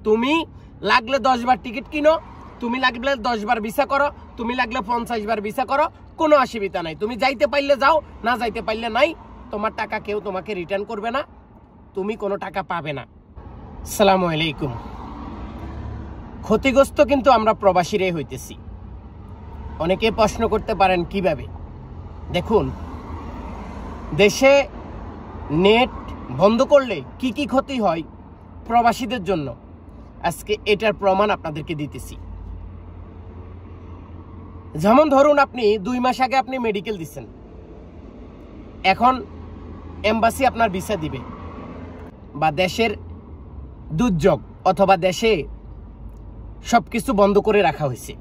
তুমি লাগলে 10 বার টিকিট কিনো, তুমি লাগলে 10 বার ভিসা করো, তুমি লাগলে 50 বার ভিসা করো, কোনো অসুবিধা নাই। তুমি যাইতে পারলে যাও, না যাইতে পারলে নাই। তোমার টাকা কেউ তোমাকে রিটার্ন করবে না, তুমি কোনো টাকা পাবে না। আসসালামু আলাইকুম। ক্ষতিগ্রস্ত কিন্তু আমরা প্রবাসীরাই হইতেছি। অনেকে প্রশ্ন করতে পারেন কিভাবে। দেখুন, দেশে নেট বন্ধ করলে কি কি ক্ষতি হয় প্রবাসীদের জন্য, আজকে এটার প্রমাণ আপনাদেরকে দিতেছি। যেমন ধরুন, আপনি 2 মাস আগে আপনি মেডিকেল দিচ্ছেন, এখন এম্বাসি আপনার ভিসা দিবে, বা দেশের দুর্যোগ অথবা দেশে সবকিছু বন্ধ করে রাখা হয়েছে।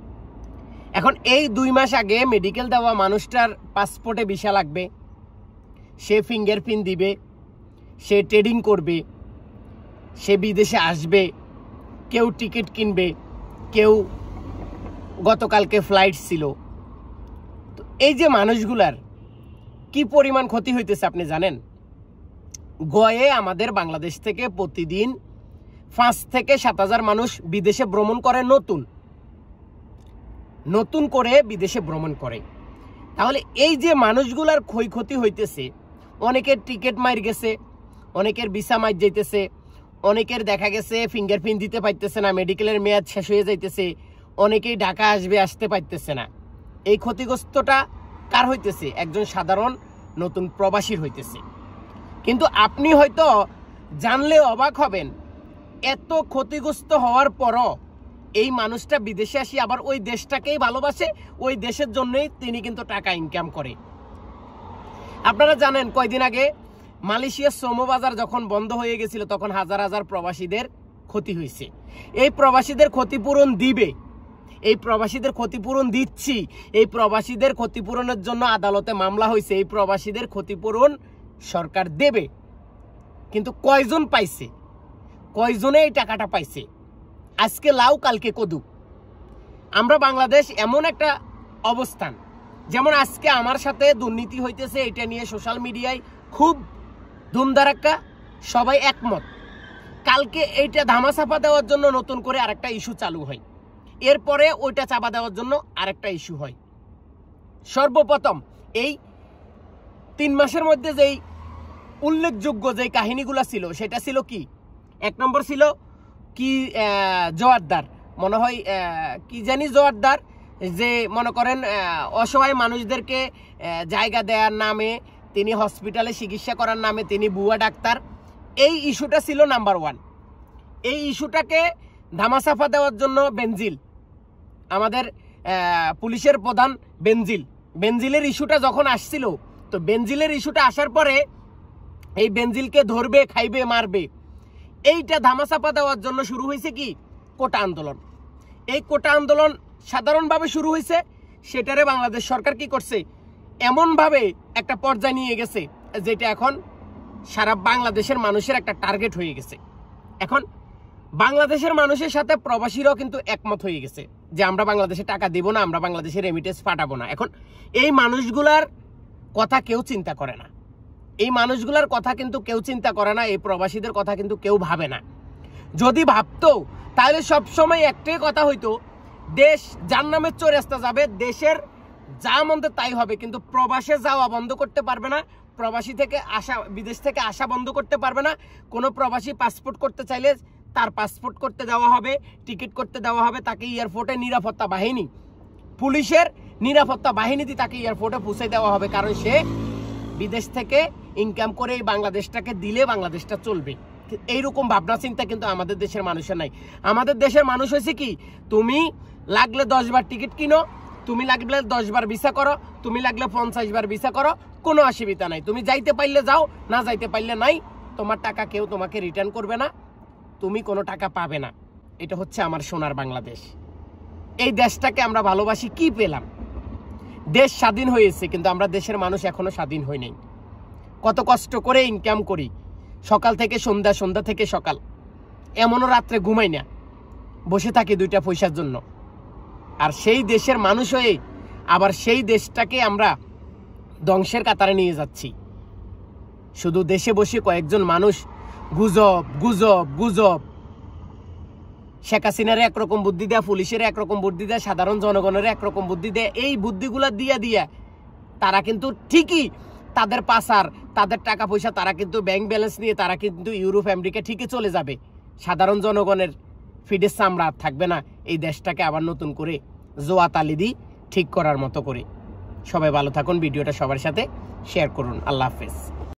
এখন এই 2 মাস আগে মেডিকেল দেওয়া মানুষটার পাসপোর্টে ভিসা লাগবে, সে ফিঙ্গারপ্রিন্ট দিবে, সে ট্রেডিং করবে, সে বিদেশে আসবে, কেউ টিকিট কিনবে, কেউ গতকালকে ফ্লাইট ছিল। তো এই যে মানুষগুলার কি পরিমাণ ক্ষতি হইতেছে আপনি জানেন? গয়ে আমাদের বাংলাদেশ থেকে প্রতিদিন 5 থেকে 7,000 মানুষ বিদেশে ভ্রমণ করে, নতুন করে বিদেশে ভ্রমণ করে। তাহলে এই যে মানুষগুলার ক্ষয়ক্ষতি হইতেছে, অনেকের টিকিট মার গেছে, অনেকের ভিসা মার যাইতেছে, অনেকের দেখা গেছে ফিঙ্গারপ্রিন্ট দিতে পারতেছে না, মেডিকেলের মেয়াদ শেষ হয়ে যাইতেছে, অনেকেই ঢাকা আসতে পারতেছে না। এই ক্ষতিগ্রস্তটা কার হইতেছে? একজন সাধারণ নতুন প্রবাসীর হইতেছে। কিন্তু আপনি হয়তো জানলে অবাক হবেন, এত ক্ষতিগ্রস্ত হওয়ার পরও এই মানুষটা বিদেশে আসি আবার ওই দেশটাকেই ভালোবাসে, ওই দেশের জন্যই তিনি কিন্তু টাকা ইনকাম করে। আপনারা জানেন, কয়দিন আগে মালয়েশিয়ার শ্রমবাজার যখন বন্ধ হয়ে গেছিল, তখন হাজার হাজার প্রবাসীদের ক্ষতি হয়েছে। এই প্রবাসীদের ক্ষতিপূরণ দিবে, এই প্রবাসীদের ক্ষতিপূরণ দিচ্ছি, এই প্রবাসীদের ক্ষতিপূরণের জন্য আদালতে মামলা হয়েছে, এই প্রবাসীদের ক্ষতিপূরণ সরকার দেবে। কিন্তু কয়জন পাইছে? কয়জনে এই টাকাটা পাইছে? আজকে লাউ কালকে কদু। আমরা বাংলাদেশ এমন একটা অবস্থান, যেমন আজকে আমার সাথে দুর্নীতি হইতেছে, এটা নিয়ে সোশ্যাল মিডিয়ায় খুব ধুমধারাক্কা, সবাই একমত। কালকে এইটা ধামাচাপা দেওয়ার জন্য নতুন করে আরেকটা ইস্যু চালু হয়, এরপরে ওইটা চাপা দেওয়ার জন্য আরেকটা ইস্যু হয়। সর্বপ্রথম এই 3 মাসের মধ্যে যেই উল্লেখযোগ্য যে কাহিনীগুলো ছিল, সেটা ছিল কি? 1 নম্বর ছিল কি, জোয়ারদার, মনে হয় কি জানি জোয়ারদার, যে মনে করেন অসহায় মানুষদেরকে জায়গা দেওয়ার নামে, তিনি হসপিটালে চিকিৎসা করার নামে তিনি ভুয়া ডাক্তার। এই ইস্যুটা ছিল নাম্বার 1। এই ইস্যুটাকে ধামাচাপা দেওয়ার জন্য বেনজিল, আমাদের পুলিশের প্রধান বেনজিলের ইস্যুটা যখন আসছিল, তো বেনজিলের ইস্যুটা আসার পরে এই বেনজিলকে ধরবে, খাইবে, মারবে, এইটা ধামাচাপা দেওয়ার জন্য শুরু হয়েছে কি? কোটা আন্দোলন। এই কোটা আন্দোলন সাধারণভাবে শুরু হয়েছে, সেটারে বাংলাদেশ সরকার কি করছে? এমনভাবে একটা পর্যায়ে নিয়ে গেছে, যেটা এখন সারা বাংলাদেশের মানুষের একটা টার্গেট হয়ে গেছে। এখন বাংলাদেশের মানুষের সাথে প্রবাসীরাও কিন্তু একমত হয়ে গেছে যে আমরা বাংলাদেশে টাকা দিব না, আমরা বাংলাদেশের রেমিটেন্স পাঠাবো না। এখন এই মানুষগুলার কথা কেউ চিন্তা করে না, এই মানুষগুলার কথা কিন্তু কেউ চিন্তা করে না, এই প্রবাসীদের কথা কিন্তু কেউ ভাবে না। যদি ভাবতো তাহলে সবসময় একটাই কথা হইতো, দেশ যার নামে চোরাস্তা যাবে, দেশের যা মন্দে তাই হবে, কিন্তু প্রবাসে যাওয়া বন্ধ করতে পারবে না, প্রবাসী থেকে আসা, বিদেশ থেকে আসা বন্ধ করতে পারবে না। কোনো প্রবাসী পাসপোর্ট করতে চাইলে তার পাসপোর্ট করতে দেওয়া হবে, টিকিট করতে দেওয়া হবে, তাকে এয়ারপোর্টে নিরাপত্তা বাহিনী, পুলিশের নিরাপত্তা বাহিনী দিয়ে তাকে এয়ারপোর্টে পৌঁছে দেওয়া হবে, কারণ সে বিদেশ থেকে ইনকাম করে এই বাংলাদেশটাকে দিলে বাংলাদেশটা চলবে। এইরকম ভাবনা চিন্তা কিন্তু আমাদের দেশের মানুষের নাই। আমাদের দেশের মানুষ হয়েছে কি, তুমি লাগলে 10 বার টিকিট কিনো, তুমি লাগলে 10 বার ভিসা করো, তুমি লাগলে 50 বার ভিসা করো, কোনো অসুবিধা নাই। তুমি যাইতে পারলে যাও, না যাইতে পারলে নাই। তোমার টাকা কেউ তোমাকে রিটার্ন করবে না, তুমি কোনো টাকা পাবে না। এটা হচ্ছে আমার সোনার বাংলাদেশ। এই দেশটাকে আমরা ভালোবাসি, কি পেলাম? দেশ স্বাধীন হয়েছে, কিন্তু আমরা দেশের মানুষ এখনো স্বাধীন হই নাই। কত কষ্ট করে ইনকাম করি, সকাল থেকে সন্ধ্যা, সন্ধ্যা থেকে সকাল, এমনও রাত্রে ঘুমাই না, বসে থাকি 2টা পয়সার জন্য। আর সেই দেশের মানুষ হয়ে আবার সেই দেশটাকে আমরা ধ্বংসের কাতারে নিয়ে যাচ্ছি। শুধু দেশে বসে কয়েকজন মানুষ গুজব গুজব গুজব, শেখ হাসিনার একরকম বুদ্ধি দেয়, পুলিশের একরকম বুদ্ধি দেয়, সাধারণ জনগণের একরকম বুদ্ধি দেয়। এই বুদ্ধিগুলা দিয়া তারা কিন্তু ঠিকই তাদের পাচার, তাদের টাকা পয়সা, তারা কিন্তু ব্যাংক ব্যালেন্স নিয়ে তারা কিন্তু ইউরোপ আমেরিকা ঠিকই চলে যাবে। সাধারণ জনগণের ফিডের চামড়া থাকবে না। এই দেশটাকে আবার নতুন করে জোয়া তালিদি ঠিক করার মতো করে। সবাই ভালো থাকুন, ভিডিওটা সবার সাথে শেয়ার করুন। আল্লাহ হাফেজ।